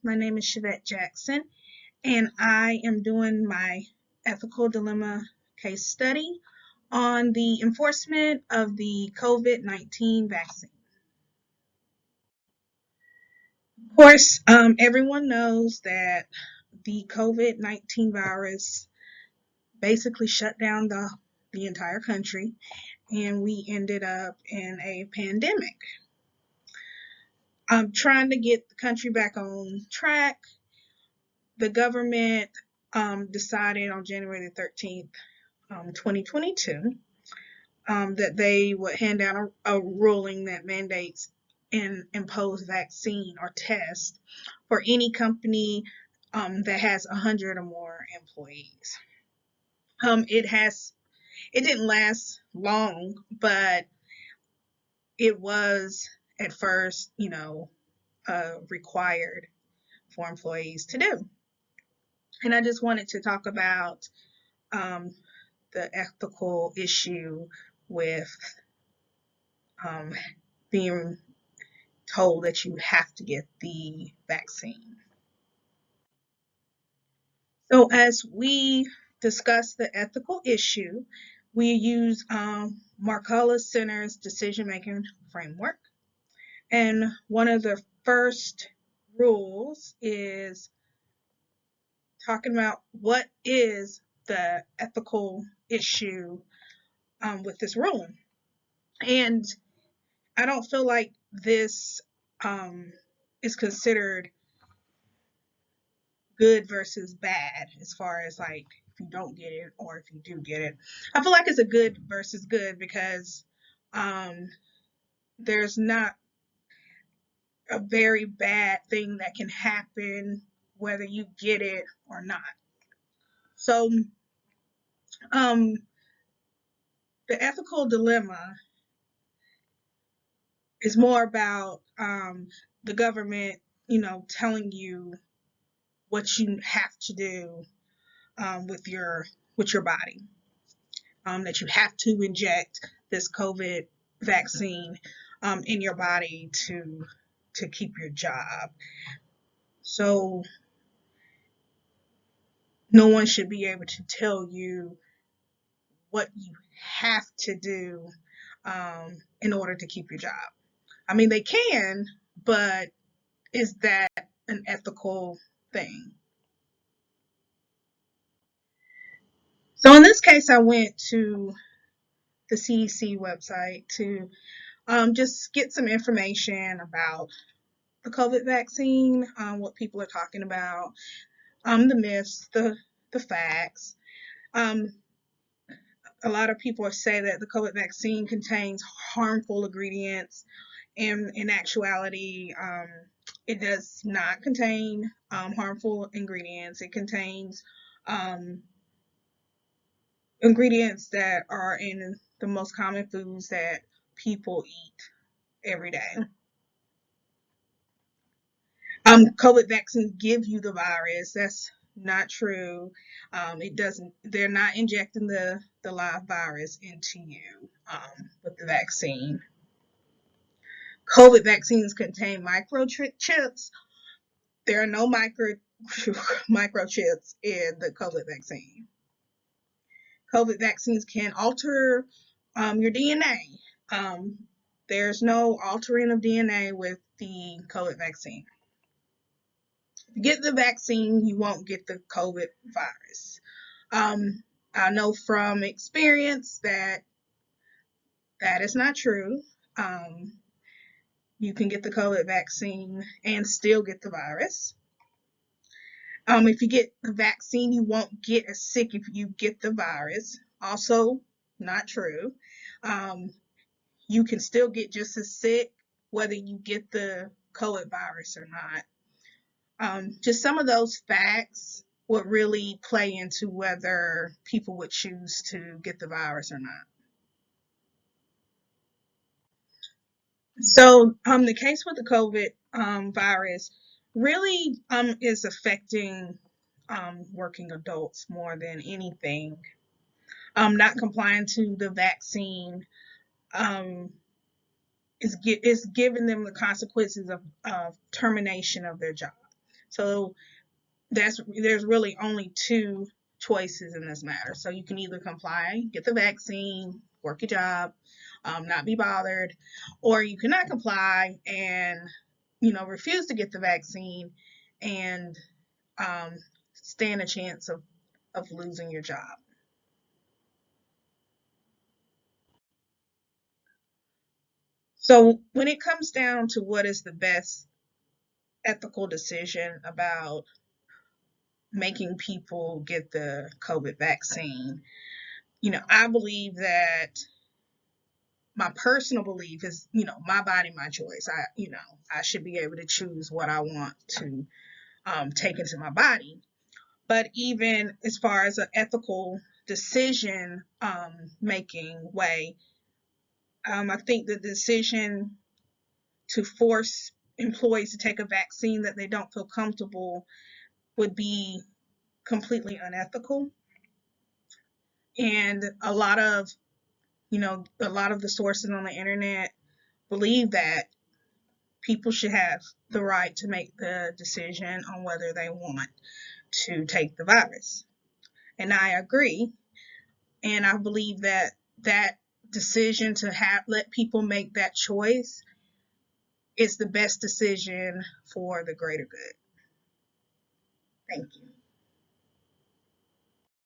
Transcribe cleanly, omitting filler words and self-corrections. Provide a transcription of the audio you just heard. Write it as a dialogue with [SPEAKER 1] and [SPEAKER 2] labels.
[SPEAKER 1] My name is Shavette Jackson, and I am doing my ethical dilemma case study on the enforcement of the COVID-19 vaccine. Of course, everyone knows that the COVID-19 virus basically shut down the entire country, and we ended up in a pandemic. I'm trying to get the country back on track. The government decided on January the 13th, 2022, that they would hand down a ruling that mandates and impose vaccine or test for any company that has 100 or more employees. It didn't last long, but it was at first, required for employees to do. And I just wanted to talk about um, the ethical issue with being told that you have to get the vaccine. So, as we discuss the ethical issue, we use Marcella Center's decision making framework. And one of the first rules is talking about what is the ethical issue with this rule. And I don't feel like this is considered good versus bad as far as like if you don't get it or if you do get it. I feel like it's a good versus good because there's not a very bad thing that can happen whether you get it or not. So the ethical dilemma is more about the government, telling you what you have to do with your body. That you have to inject this COVID vaccine in your body to keep your job. So no one should be able to tell you what you have to do in order to keep your job. I mean, they can, but is that an ethical thing? So in this case, I went to the CDC website to just get some information about the COVID vaccine, what people are talking about, the myths, the facts. A lot of people say that the COVID vaccine contains harmful ingredients, and in actuality, it does not contain harmful ingredients. It contains ingredients that are in the most common foods that people eat every day. COVID vaccines give you the virus. That's not true. It doesn't. They're not injecting the live virus into you with the vaccine. COVID vaccines contain microchips. There are no microchips in the COVID vaccine. COVID vaccines can alter your DNA. There's no altering of DNA with the COVID vaccine. If you get the vaccine, you won't get the COVID virus. I know from experience that is not true. You can get the COVID vaccine and still get the virus. If you get the vaccine, you won't get as sick if you get the virus. Also, not true. You can still get just as sick whether you get the COVID virus or not. Just some of those facts would really play into whether people would choose to get the virus or not. So, the case with the COVID virus really is affecting working adults more than anything. Not complying to the vaccine is giving them the consequences of termination of their job. So there's really only two choices in this matter. So you can either comply, get the vaccine, work your job, not be bothered, or you cannot comply and refuse to get the vaccine and stand a chance of losing your job. So when it comes down to what is the best ethical decision about making people get the COVID vaccine, I believe that my personal belief is, my body, my choice. I should be able to choose what I want to take into my body. But even as far as an ethical decision making way, I think the decision to force employees to take a vaccine that they don't feel comfortable would be completely unethical. And a lot of the sources on the internet believe that people should have the right to make the decision on whether they want to take the virus. And I agree. And I believe that that decision to let people make that choice is the best decision for the greater good. Thank you.